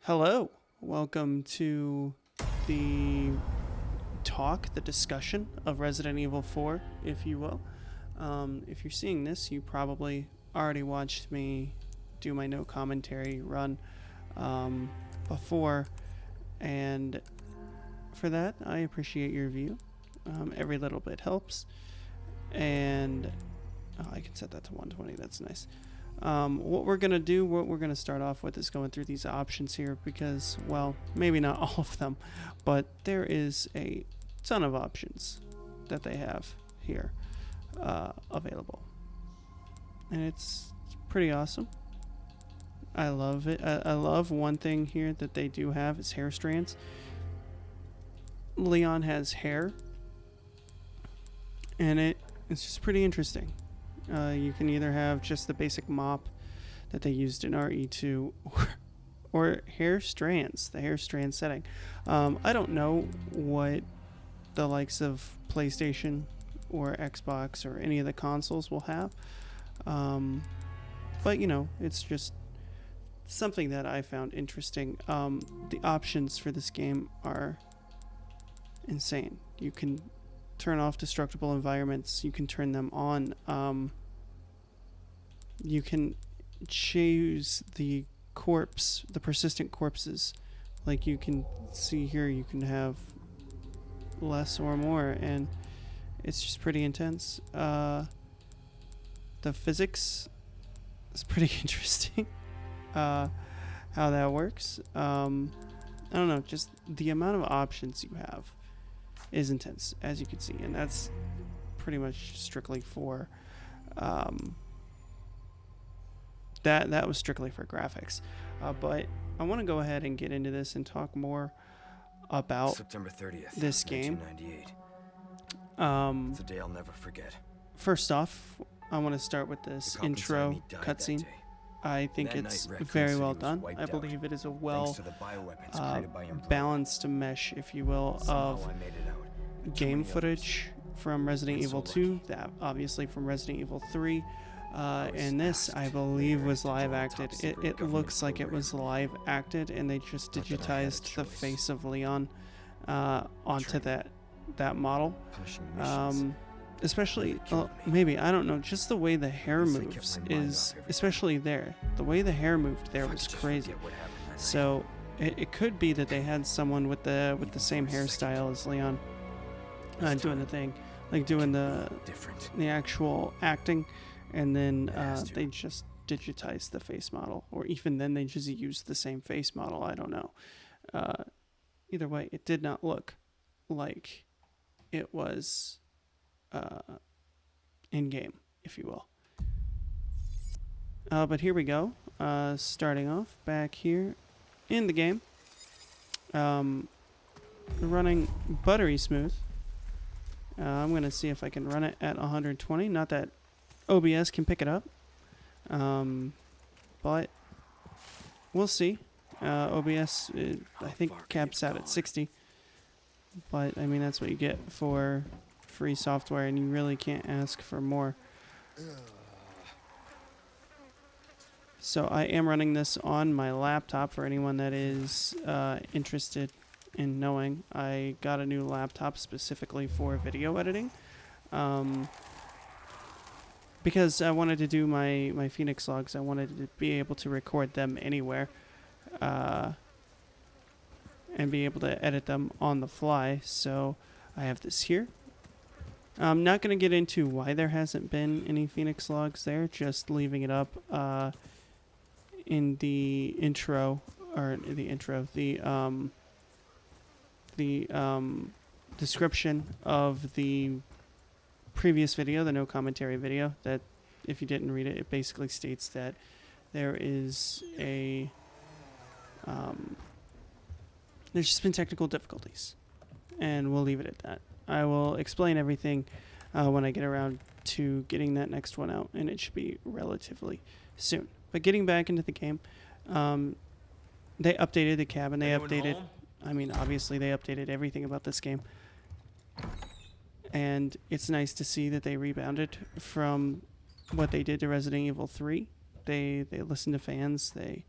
Hello, welcome to the the discussion of Resident Evil 4, if you will. If you're seeing this, you probably already watched me do my no commentary run before, and for that, I appreciate your view. Every little bit helps, and I can set that to 120, that's nice. What we're going to start off with is going through these options here because, well, maybe not all of them, but there is a ton of options that they have here available. And it's pretty awesome. I love it. I love one thing here that they do have is hair strands. Leon has hair, and it's just pretty interesting. You can either have just the basic mop that they used in RE2 or hair strands, the hair strand setting. I don't know what the likes of PlayStation or Xbox or any of the consoles will have. But, you know, it's just something that I found interesting. The options for this game are insane. You can turn off destructible environments. You can turn them on. You can choose the persistent corpses. Like you can see here, you can have less or more, and it's just pretty intense. The physics is pretty interesting. How that works. I don't know, just the amount of options you have is intense, as you can see, and that's pretty much strictly for that was strictly for graphics. But I want to go ahead and get into this and talk more about September 30th, this game. 1998. It's a day I'll never forget. First off, I want to start with this intro cutscene. I think it's very well done. I believe it is a well balanced mesh, if you will, of game footage from Resident Evil 2, that obviously from Resident Evil 3, and this, I believe, was live acted. It looks like it was live acted, and they just digitized the face of Leon onto that model. Especially, maybe, I don't know, just the way the hair moves is, especially there, the way the hair moved there was crazy. So it could be that they had someone with the same hairstyle as Leon doing the thing, like doing the actual acting, and then they just digitized the face model, or even then they just used the same face model. I don't know. Either way, it did not look like it was in game, if you will. But here we go. Starting off back here in the game, running buttery smooth. I'm gonna see if I can run it at 120. Not that OBS can pick it up, but we'll see. OBS, I think, caps out at 60, but I mean that's what you get for free software, and you really can't ask for more. So I am running this on my laptop for anyone that is interested in knowing. I got a new laptop specifically for video editing, because I wanted to do my Fenix Logs. I wanted to be able to record them anywhere and be able to edit them on the fly. So I have this here. I'm not going to get into why there hasn't been any Fenix Logs there, just leaving it up in the intro, or the description of the previous video, the no commentary video, that if you didn't read it, it basically states that there is there's just been technical difficulties, and we'll leave it at that. I will explain everything when I get around to getting that next one out, and it should be relatively soon. But getting back into the game, they updated the cabin. They updated, I mean, obviously they updated everything about this game. And it's nice to see that they rebounded from what they did to Resident Evil 3. They listened to fans. They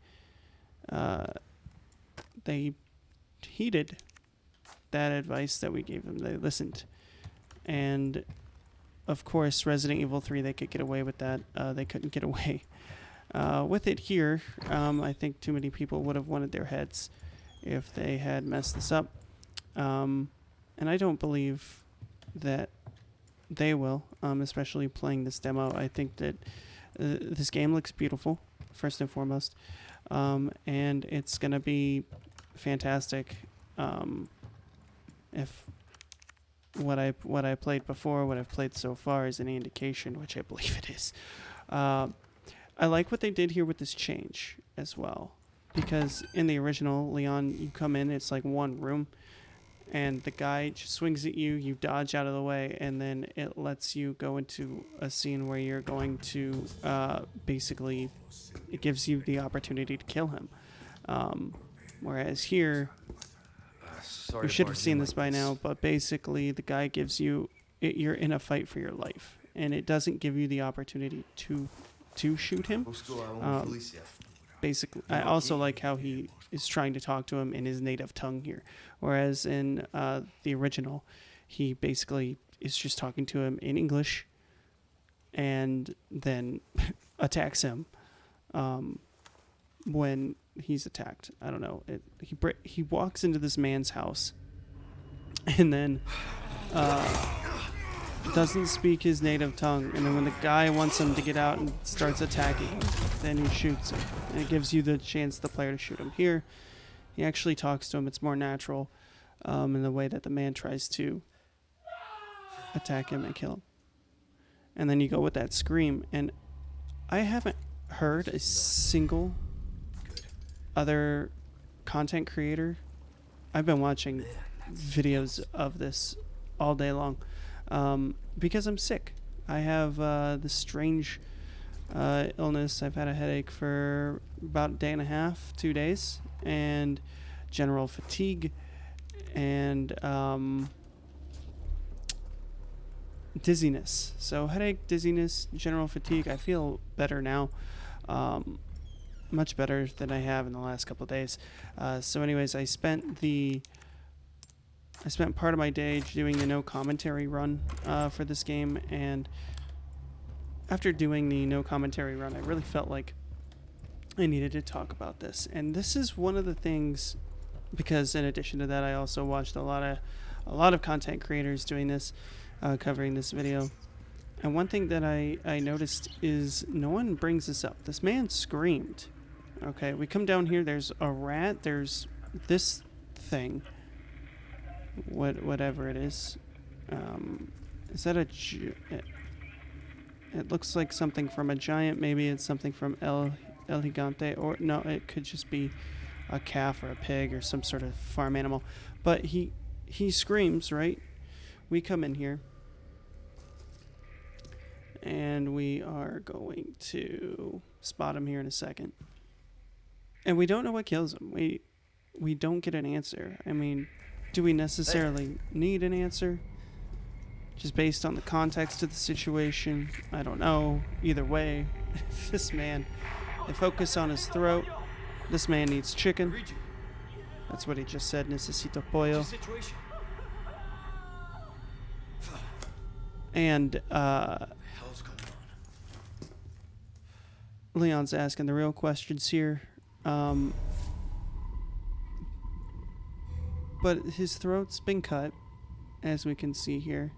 they heeded that advice that we gave them. They listened. And of course, Resident Evil 3, they could get away with that. They couldn't get away with it here. I think too many people would have wanted their heads if they had messed this up. And I don't believe that they will, especially playing this demo. I think that this game looks beautiful, first and foremost. And it's going to be fantastic if what I played before, what I've played so far is any indication, which I believe it is. I like what they did here with this change as well, because in the original, Leon, you come in, it's like one room, and the guy just swings at you, you dodge out of the way, and then it lets you go into a scene where you're going to basically, it gives you the opportunity to kill him. Whereas here, you should have seen this by now, but basically the guy gives you, you're in a fight for your life, and it doesn't give you the opportunity to shoot him. Basically, I also like how he is trying to talk to him in his native tongue here, whereas in the original, he basically is just talking to him in English, and then attacks him when he's attacked. I don't know. He walks into this man's house, and then doesn't speak his native tongue, and then when the guy wants him to get out and starts attacking him, then he shoots him, and it gives you the chance, the player, to shoot him. Here, he actually talks to him. It's more natural in the way that the man tries to attack him and kill him. And then you go with that scream, and I haven't heard a single other content creator. I've been watching videos of this all day long because I'm sick. I have this strange illness. I've had a headache for about a day and a half, 2 days, and general fatigue and dizziness. So headache, dizziness, general fatigue. I feel better now. Much better than I have in the last couple of days. So anyways, I spent part of my day doing the no commentary run for this game, and after doing the no commentary run, I really felt like I needed to talk about this. And this is one of the things, because in addition to that, I also watched a lot of content creators doing this, covering this video. And one thing that I noticed is no one brings this up. This man screamed. Okay, we come down here, there's a rat, there's this thing, whatever it is. Is that it looks like something from a giant. Maybe it's something from El Gigante, or no, it could just be a calf or a pig or some sort of farm animal. But he screams, right? We come in here, and we are going to spot him here in a second. And we don't know what kills him. We don't get an answer. I mean, do we necessarily need an answer? Just based on the context of the situation? I don't know. Either way, this man, they focus on his throat. This man needs chicken. That's what he just said, necesito pollo. And Leon's asking the real questions here. But his throat's been cut, as we can see here.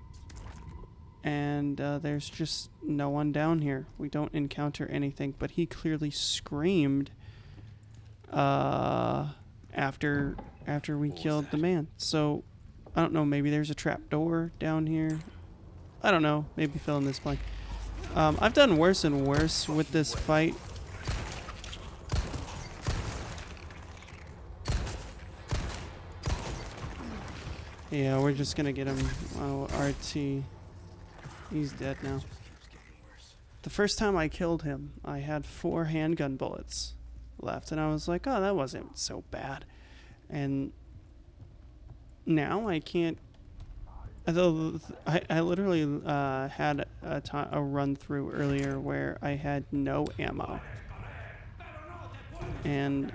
And there's just no one down here. We don't encounter anything, but he clearly screamed after we killed the man. So, I don't know, maybe there's a trap door down here. I don't know, maybe fill in this blank. I've done worse and worse with this fight. Yeah, we're just gonna get him. Oh, RT. He's dead now. The first time I killed him, I had 4 handgun bullets left, and I was like, oh, that wasn't so bad. And now I can't. Although I literally had a run through earlier where I had no ammo, and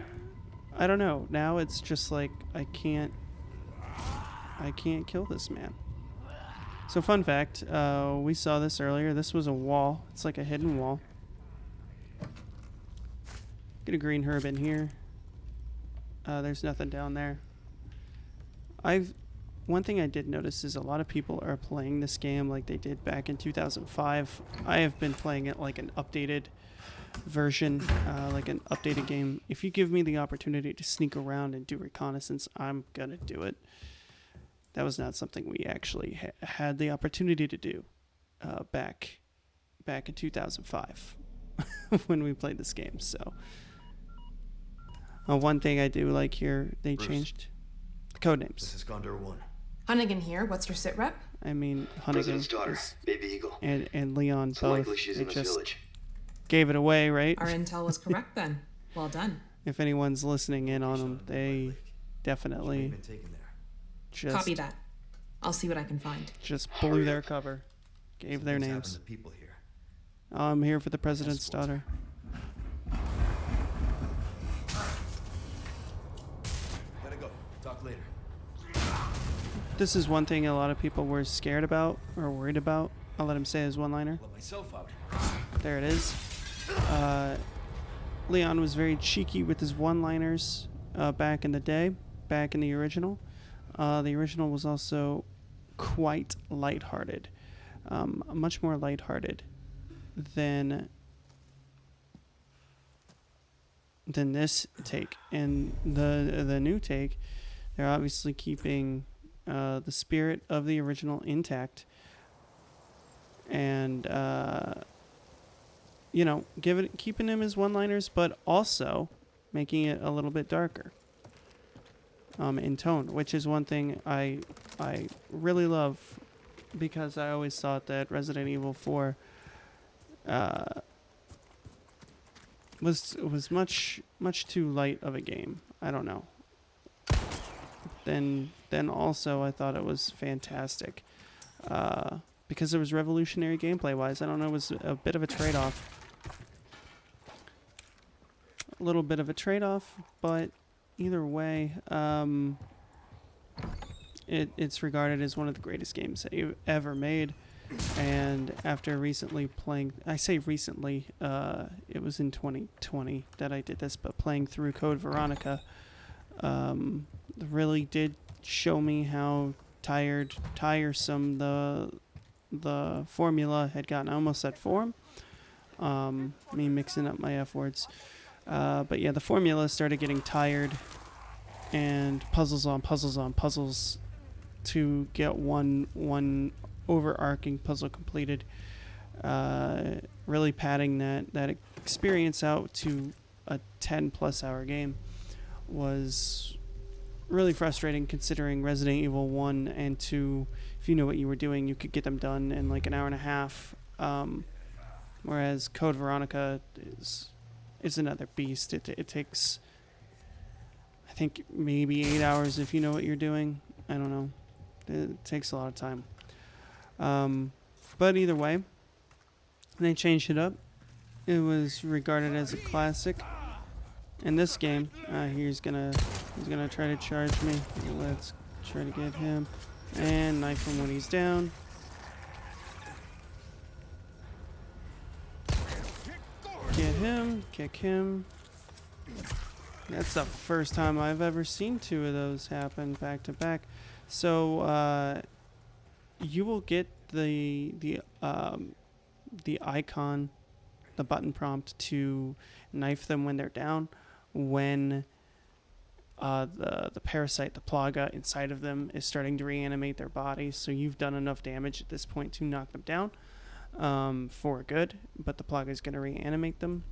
I don't know. Now it's just like I can't kill this man. So fun fact, we saw this earlier. This was a wall. It's like a hidden wall. Get a green herb in here. There's nothing down there. One thing I did notice is a lot of people are playing this game like they did back in 2005. I have been playing it like an updated version, like an updated game. If you give me the opportunity to sneak around and do reconnaissance, I'm gonna do it. That was not something we actually had the opportunity to do back in 2005 when we played this game. So one thing I do like here, they Bruce, changed the code names. This is Condor 1. Hunnigan here. What's your sit rep? I mean, President's Hunnigan daughter, Baby Eagle. and Leon It's both. likely she's They in this just village. gave it away, right? Our intel was correct then. Well done. If anyone's listening in on them, they She may definitely have been taken there. just Copy that. I'll see what I can find. just blew their cover, gave their Something's happened names. to people here. I'm here for the president's daughter. Gotta go. Talk later. This is one thing a lot of people were scared about or worried about. I'll let him say his one-liner. Let myself out. There it is. Leon was very cheeky with his one-liners back in the day, back in the original. The original was also quite lighthearted, much more lighthearted than this take. And the new take, they're obviously keeping the spirit of the original intact, and keeping him as one-liners, but also making it a little bit darker in tone, which is one thing I really love, because I always thought that Resident Evil 4 was much too light of a game. I don't know. Then also I thought it was fantastic because it was revolutionary gameplay wise. I don't know, it was a bit of a trade-off. A little bit of a trade-off, but either way, it's regarded as one of the greatest games that you've ever made. And after recently playing, I say recently, it was in 2020 that I did this, but playing through Code Veronica really did show me how tiresome the formula had gotten. I almost said form. Me mixing up my F words. But yeah, the formula started getting tired, and puzzles on puzzles on puzzles to get one overarching puzzle completed. Really padding that experience out to a 10+ hour game was really frustrating, considering Resident Evil 1 and 2, if you knew what you were doing, you could get them done in like an hour and a half. Whereas Code Veronica is another beast. It takes, I think, maybe 8 hours if you know what you're doing. I don't know. It takes a lot of time. But either way, they changed it up. It was regarded as a classic. In this game, he's gonna try to charge me. Let's try to get him and knife him when he's down. Get him, kick him. That's the first time I've ever seen two of those happen back to back. So you will get the icon, the button prompt to knife them when they're down, when the parasite, the plaga inside of them is starting to reanimate their bodies. So you've done enough damage at this point to knock them down for good, but the plaga is going to reanimate them.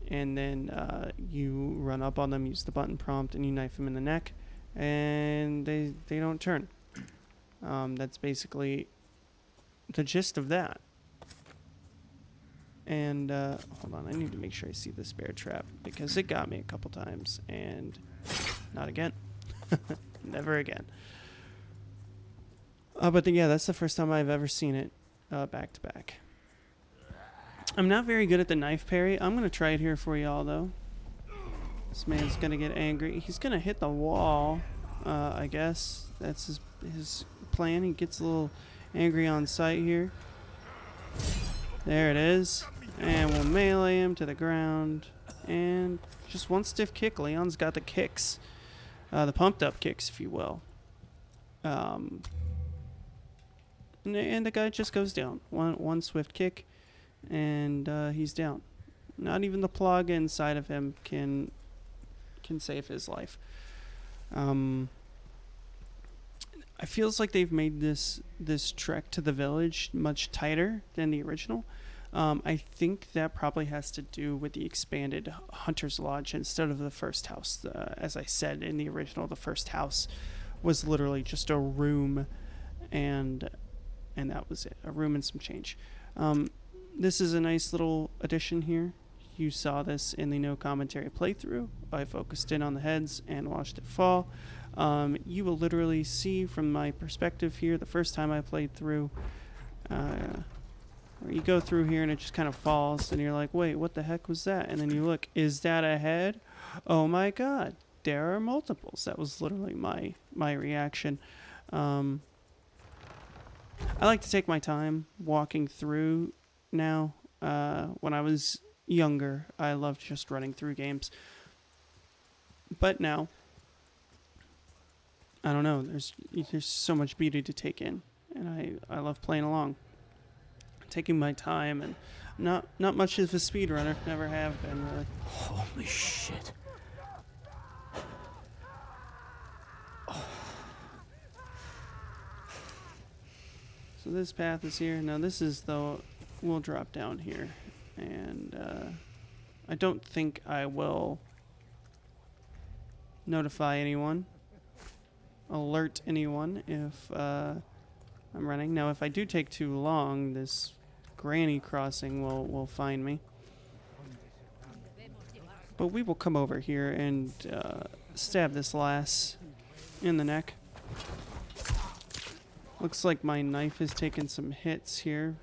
And then you run up on them, use the button prompt, and you knife them in the neck, and they don't turn. That's basically the gist of that. And hold on, I need to make sure I see this bear trap, because it got me a couple times, and not again. Never again. But yeah, that's the first time I've ever seen it back to back. I'm not very good at the knife parry. I'm going to try it here for y'all, though. This man's gonna get angry. He's gonna hit the wall, I guess. That's his plan. He gets a little angry on sight here. There it is. And we'll melee him to the ground. And just one stiff kick. Leon's got the kicks. The pumped up kicks, if you will. And the guy just goes down. One swift kick. And he's down. Not even the plug inside of him can save his life. I feels like they've made this trek to the village much tighter than the original. I think that probably has to do with the expanded Hunter's Lodge instead of the first house. As I said in the original, the first house was literally just a room, and that was it. A room and some change. This is a nice little addition here. You saw this in the no commentary playthrough. I focused in on the heads and watched it fall. You will literally see from my perspective here, the first time I played through, where you go through here and it just kind of falls and you're like, wait, what the heck was that? And then you look, is that a head? Oh my god, there are multiples. That was literally my reaction. I like to take my time walking through now. When I was younger, I loved just running through games. But now, I don't know, there's so much beauty to take in, and I love playing along. Taking my time, and not much of a speedrunner, never have been really. Holy shit. So this path is here. Now this is we'll drop down here, and I don't think I will notify anyone, alert anyone if I'm running. Now if I do take too long, this granny crossing will find me. But we will come over here and stab this lass in the neck. Looks like my knife has taken some hits here.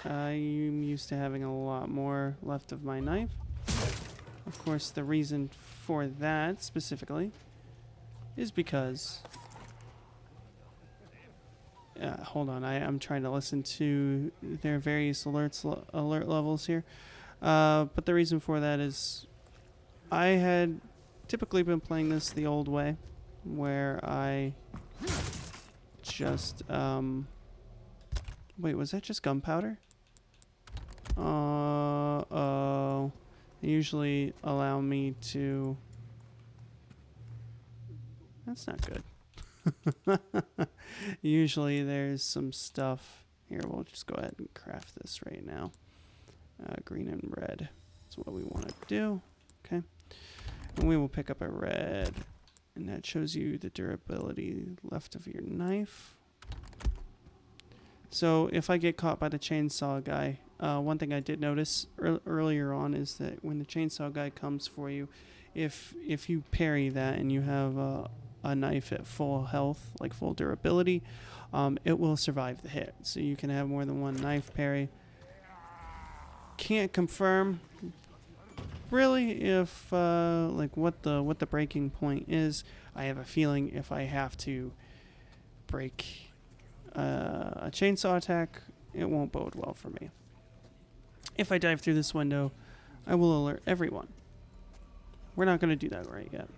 I'm used to having a lot more left of my knife. Of course, the reason for that specifically is because... hold on, I'm trying to listen to their various alert levels here. But the reason for that is I had typically been playing this the old way, where I just... wait, was that just gunpowder? Uh-oh. They usually allow me to... That's not good. Usually there's some stuff. Here, we'll just go ahead and craft this right now. Green and red. That's what we want to do. Okay. And we will pick up a red. And that shows you the durability left of your knife. So if I get caught by the chainsaw guy, one thing I did notice earlier on is that when the chainsaw guy comes for you, if you parry that and you have a knife at full health, like full durability, it will survive the hit. So you can have more than one knife parry. Can't confirm really if like what the breaking point is. I have a feeling if I have to break a chainsaw attack, it won't bode well for me. If I dive through this window, I will alert everyone. We're not going to do that right yet.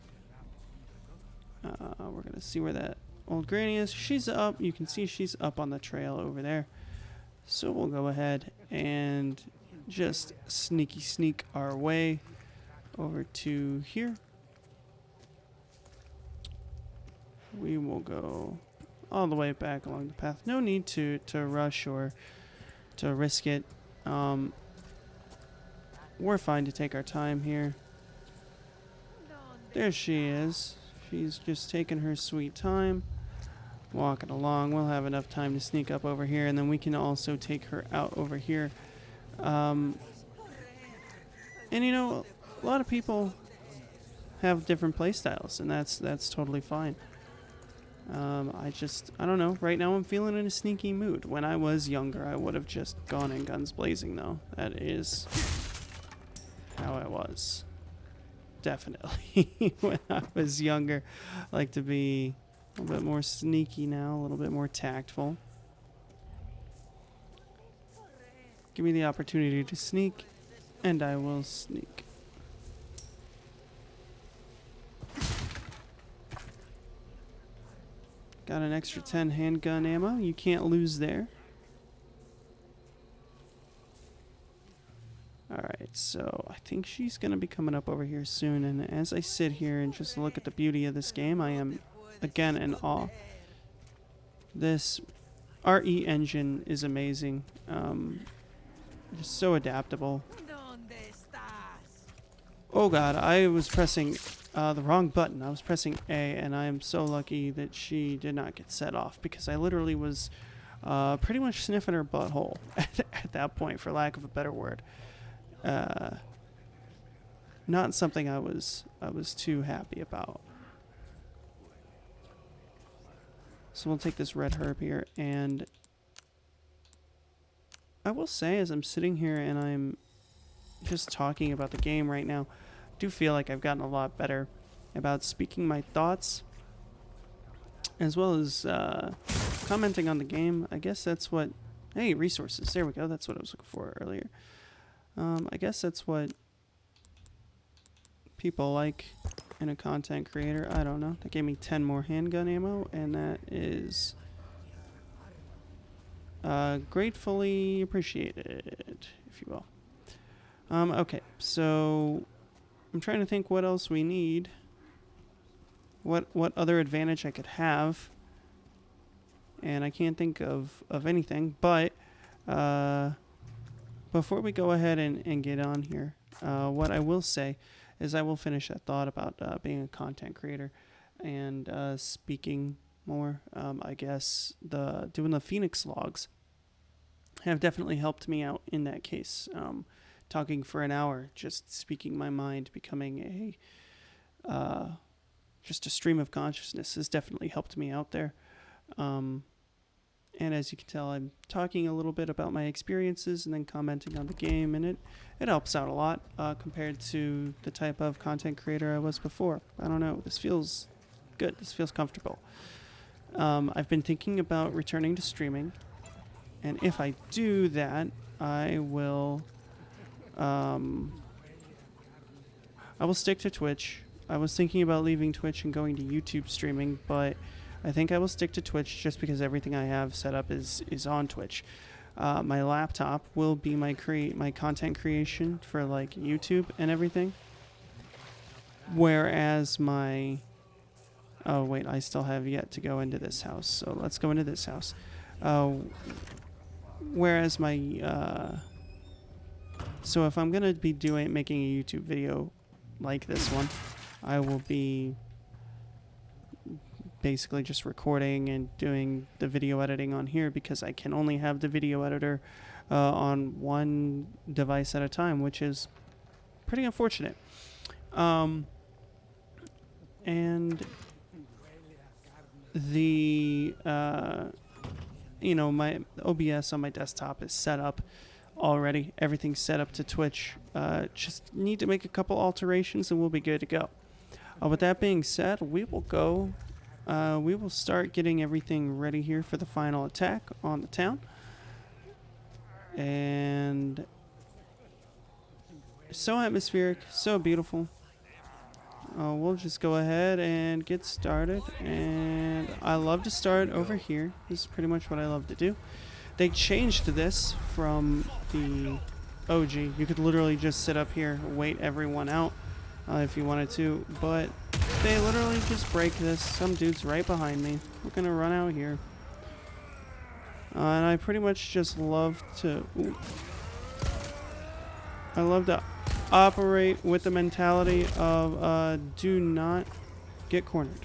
We're going to see where that old granny is. She's up. You can see she's up on the trail over there. So we'll go ahead and just sneak our way over to here. We will go all the way back along the path. No need to rush or to risk it. We're fine to take our time here. There she is. She's just taking her sweet time, walking along. We'll have enough time to sneak up over here, and then we can also take her out over here. And you know, a lot of people have different play styles, and that's totally fine. I don't know. Right now I'm feeling in a sneaky mood. When I was younger, I would have just gone in guns blazing, though. That is how I was. definitely when I was younger. I like to be a little bit more sneaky now, a little bit more tactful. Give me the opportunity to sneak, and I will sneak. Got an extra 10 handgun ammo. You can't lose there. Alright, so I think she's going to be coming up over here soon. And as I sit here and just look at the beauty of this game, I am, again, in awe. This RE engine is amazing. Just so adaptable. Oh god, I was pressing the wrong button. I was pressing A, and I am so lucky that she did not get set off, because I literally was pretty much sniffing her butthole at that point, for lack of a better word. Not something I was too happy about. So we'll take this red herb here, and I will say, as I'm sitting here and I'm just talking about the game right now, I do feel like I've gotten a lot better about speaking my thoughts, as well as commenting on the game. I guess that's what... Hey, resources. There we go. That's what I was looking for earlier. I guess that's what people like in a content creator. I don't know. That gave me 10 more handgun ammo, and that is gratefully appreciated, if you will. Okay, so I'm trying to think what else we need. What other advantage I could have. And I can't think of anything, but before we go ahead and get on here, what I will say is I will finish that thought about being a content creator and speaking more. I guess doing the Fenix Logs have definitely helped me out in that case. Talking for an hour, just speaking my mind, becoming just a stream of consciousness has definitely helped me out there. And as you can tell, I'm talking a little bit about my experiences and then commenting on the game, and it helps out a lot compared to the type of content creator I was before. I don't know. This feels good. This feels comfortable. I've been thinking about returning to streaming, and if I do that, I will stick to Twitch. I was thinking about leaving Twitch and going to YouTube streaming, but I think I will stick to Twitch just because everything I have set up is on Twitch. My laptop will be my content creation for like YouTube and everything. Whereas my... Oh wait, I still have yet to go into this house, so let's go into this house. Whereas my... So if I'm going to be making a YouTube video like this one, I will be basically just recording and doing the video editing on here, because I can only have the video editor on one device at a time, which is pretty unfortunate. And the my OBS on my desktop is set up already. Everything's set up to Twitch. Just need to make a couple alterations and we'll be good to go. With that being said, we will go. We will start getting everything ready here for the final attack on the town. And so atmospheric, so beautiful. We'll just go ahead and get started. And I love to start over here. This is pretty much what I love to do. They changed this from the OG. You could literally just sit up here, wait everyone out if you wanted to. But they literally just break this. Some dude's right behind me. We're going to run out here. And I pretty much just love to... I love to operate with the mentality of do not get cornered.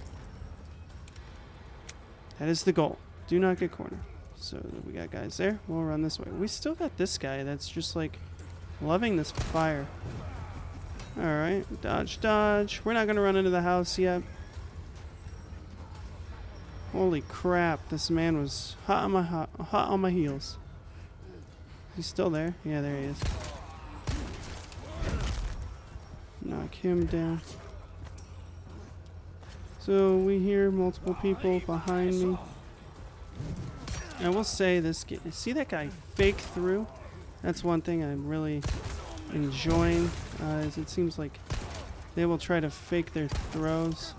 That is the goal. Do not get cornered. So we got guys there. We'll run this way. We still got this guy that's just like loving this fire. Alright. Dodge, dodge. We're not going to run into the house yet. Holy crap. This man was hot on my heels. He's still there? Yeah, there he is. knock him down. So we hear multiple people behind me. I will say this, see that guy fake through? That's one thing I'm really enjoying, is it seems like they will try to fake their throws.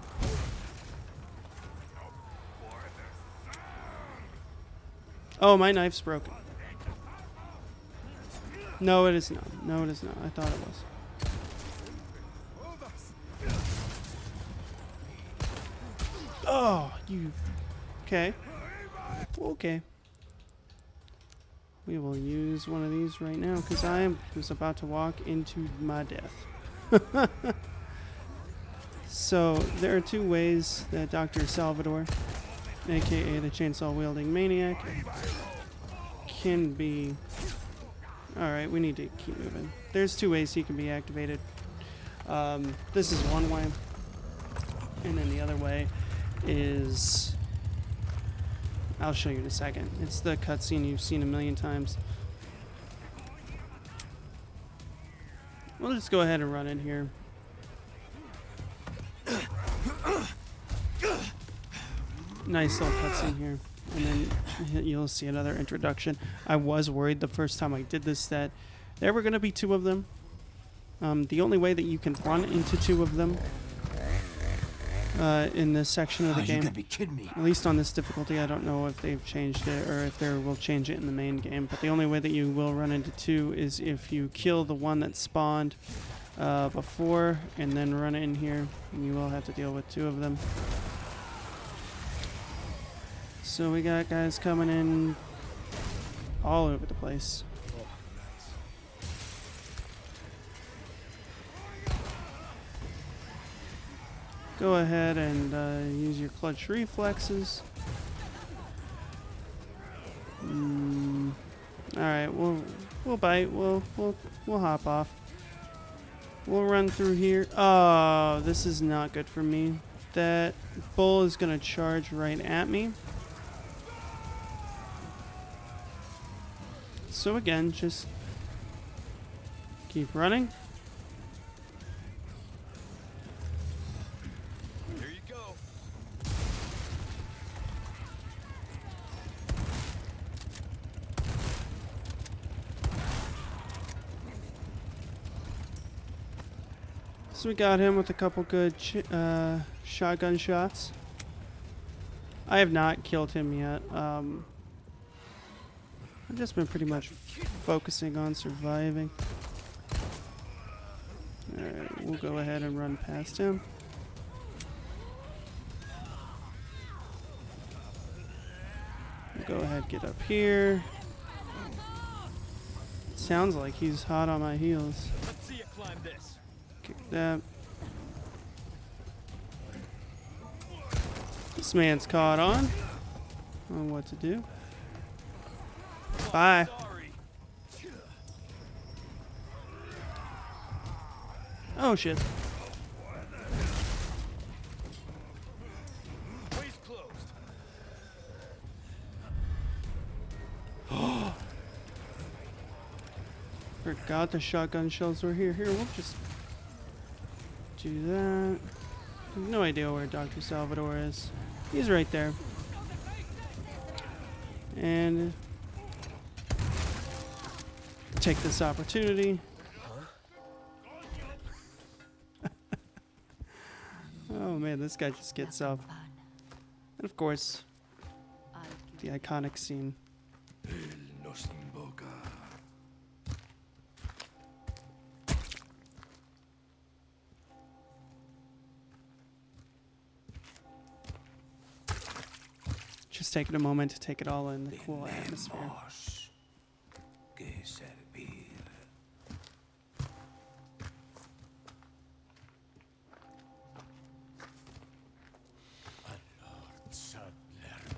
Oh, my knife's broken. No, it is not. No, it is not. I thought it was. Oh, you... Okay. Okay. We will use one of these right now because I am just about to walk into my death. So there are two ways that Dr. Salvador, aka the chainsaw wielding maniac, can be... Alright, we need to keep moving. There's two ways he can be activated. This is one way, and then the other way is... I'll show you in a second. It's the cutscene you've seen a million times. We'll just go ahead and run in here. Nice little cutscene here. And then you'll see another introduction. I was worried the first time I did this that there were going to be two of them. The only way that you can run into two of them in this section of the game, You gotta be kidding me. at least on this difficulty, I don't know if they've changed it or if they will change it in the main game, but the only way that you will run into two is if you kill the one that spawned before and then run in here, and you will have to deal with two of them. So we got guys coming in all over the place. Go ahead and use your clutch reflexes. All right, we'll bite. We'll hop off. We'll run through here. Oh, this is not good for me. That bull is gonna charge right at me. So again, just keep running. Here you go. So we got him with a couple good shotgun shots. I have not killed him yet. I've just been pretty much focusing on surviving. Alright, we'll go ahead and run past him. We'll go ahead, get up here. Sounds like he's hot on my heels. Let's see you climb this. Kick that. This man's caught on what to do. Bye. Sorry. Oh shit. Way's closed. Forgot the shotgun shells were here. Here, we'll just do that. No idea where Dr. Salvador is. He's right there. And take this opportunity. Oh man, this guy just gets up. And of course, the iconic scene. Nos invoca. Just taking a moment to take it all in, the cool atmosphere. Tenemos que servir. Al Lord Sadler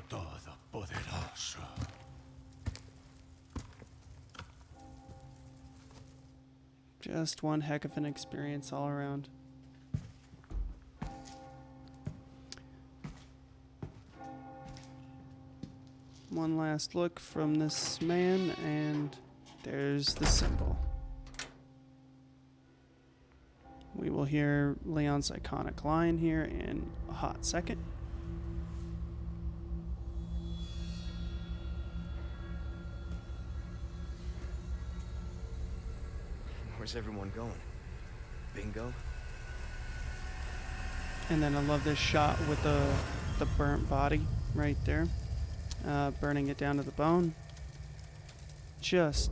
Todopoderoso. Just one heck of an experience all around. One last look from this man, and there's the symbol. We will hear Leon's iconic line here in a hot second. Where's everyone going? Bingo? And then I love this shot with the burnt body right there, burning it down to the bone. Just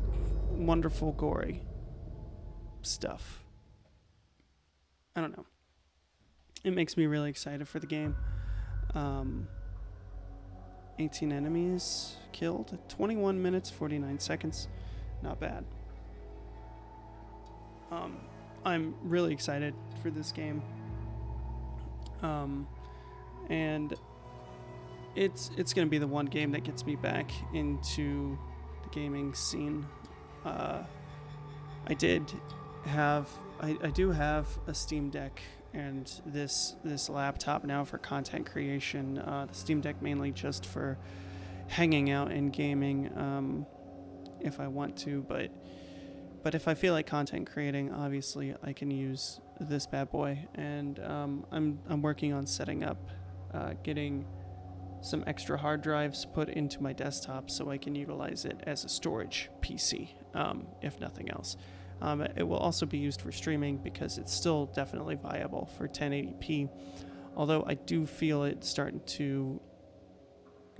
wonderful, gory stuff. I don't know. It makes me really excited for the game. 18 enemies killed, 21 minutes, 49 seconds. Not bad. I'm really excited for this game. And it's going to be the one game that gets me back into the gaming scene. I do have a Steam Deck and this laptop now for content creation. The Steam Deck mainly just for hanging out and gaming, if I want to, but if I feel like content creating, obviously I can use this bad boy. And I'm working on setting up, getting some extra hard drives put into my desktop so I can utilize it as a storage PC, if nothing else. It will also be used for streaming because it's still definitely viable for 1080p, although I do feel it starting to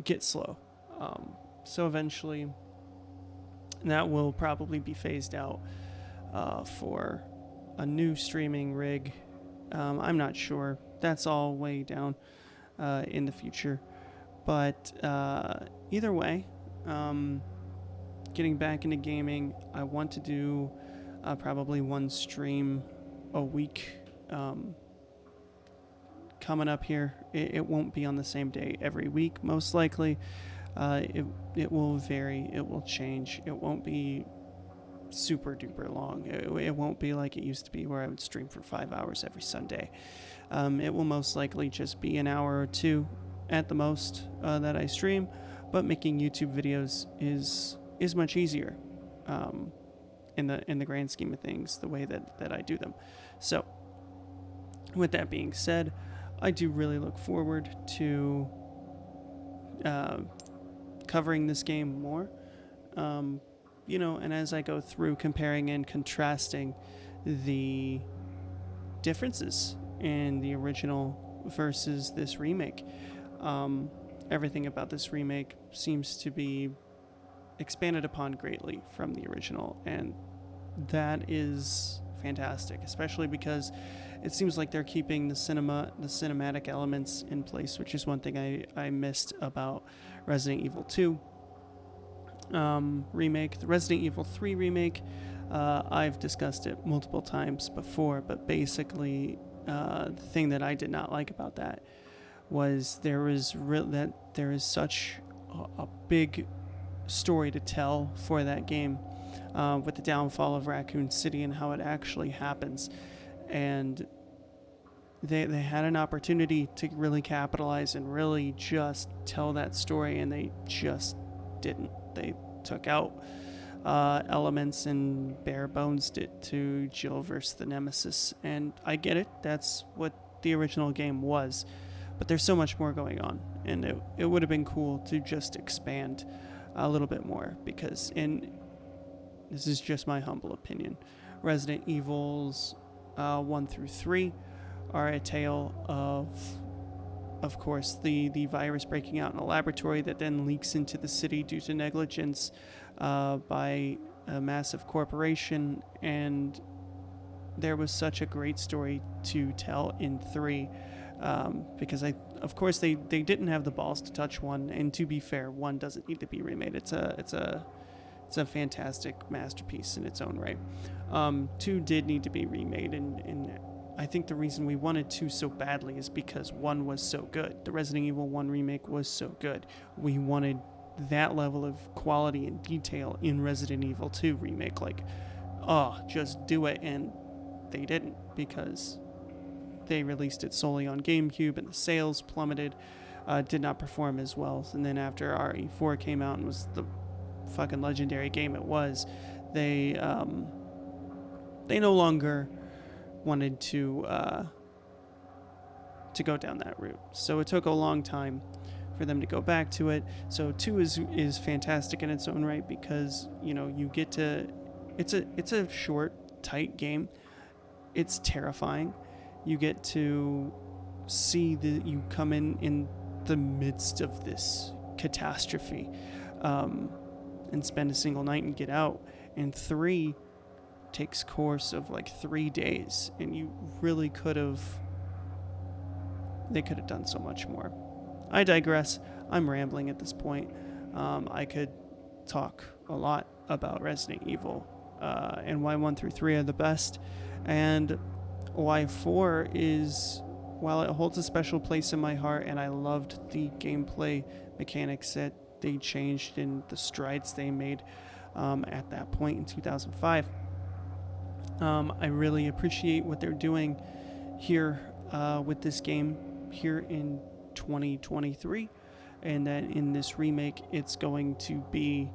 get slow. So eventually that will probably be phased out for a new streaming rig. I'm not sure. That's all way down in the future. But either way, getting back into gaming, I want to do probably one stream a week coming up here. It won't be on the same day every week, most likely. It will vary. It will change. It won't be super duper long. It won't be like it used to be where I would stream for 5 hours every Sunday. It will most likely just be an hour or two at the most that I stream, but making YouTube videos is much easier in the grand scheme of things, the way that I do them. So with that being said, I do really look forward to covering this game more, and as I go through comparing and contrasting the differences in the original versus this remake. Everything about this remake seems to be expanded upon greatly from the original, and that is fantastic, especially because it seems like they're keeping the cinematic elements in place, which is one thing I missed about Resident Evil 2 remake. The Resident Evil 3 remake, I've discussed it multiple times before, but basically the thing that I did not like about that was there is such a big story to tell for that game, with the downfall of Raccoon City and how it actually happens. And they had an opportunity to really capitalize and really just tell that story, and they just didn't. They took out elements and bare bones it to Jill versus the Nemesis. And I get it. That's what the original game was. But there's so much more going on, and it would have been cool to just expand a little bit more, because this is just my humble opinion, Resident Evils 1 through 3 are a tale of course, the virus breaking out in a laboratory that then leaks into the city due to negligence by a massive corporation. And there was such a great story to tell in 3, because of course they didn't have the balls to touch 1, and to be fair, 1 doesn't need to be remade. It's a fantastic masterpiece in its own right. 2 did need to be remade, and I think the reason we wanted 2 so badly is because 1 was so good. The Resident Evil 1 remake was so good. We wanted that level of quality and detail in Resident Evil 2 remake. Like, just do it. And they didn't, because they released it solely on GameCube and the sales plummeted, did not perform as well. And then after RE4 came out and was the fucking legendary game it was, they no longer wanted to go down that route. So it took a long time for them to go back to it. So 2 is fantastic in its own right, because you get to, it's a short, tight game. It's terrifying. You get to see that you come in the midst of this catastrophe, and spend a single night and get out. And 3 takes course of like 3 days, and you really they could have done so much more. I digress. I'm rambling at this point. I could talk a lot about Resident Evil, and why 1 through 3 are the best, and why 4 is, while it holds a special place in my heart, and I loved the gameplay mechanics that they changed and the strides they made at that point in 2005. I really appreciate what they're doing here with this game here in 2023, and that in this remake it's going to be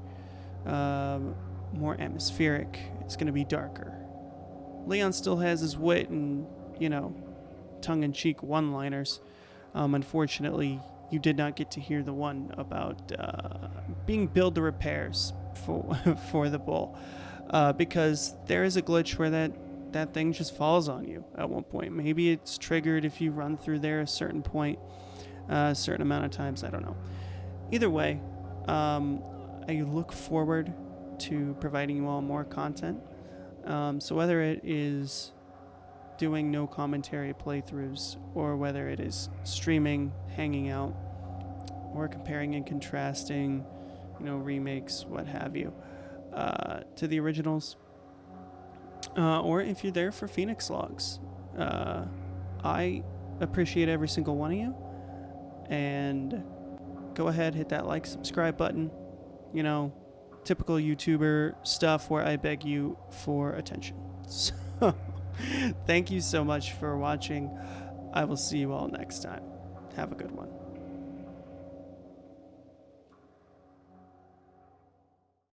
more atmospheric. It's going to be darker. Leon still has his wit and tongue-in-cheek one-liners. Unfortunately, you did not get to hear the one about being billed the repairs for the bull, because there is a glitch where that thing just falls on you at one point. Maybe it's triggered if you run through there a certain point, a certain amount of times. I don't know. Either way, I look forward to providing you all more content. So whether it is doing no commentary playthroughs, or whether it is streaming, hanging out, or comparing and contrasting, remakes, what have you, to the originals, or if you're there for Fenix Logs, I appreciate every single one of you, and go ahead, hit that like, subscribe button, typical YouTuber stuff where I beg you for attention. So, thank you so much for watching. I will see you all next time. Have a good one.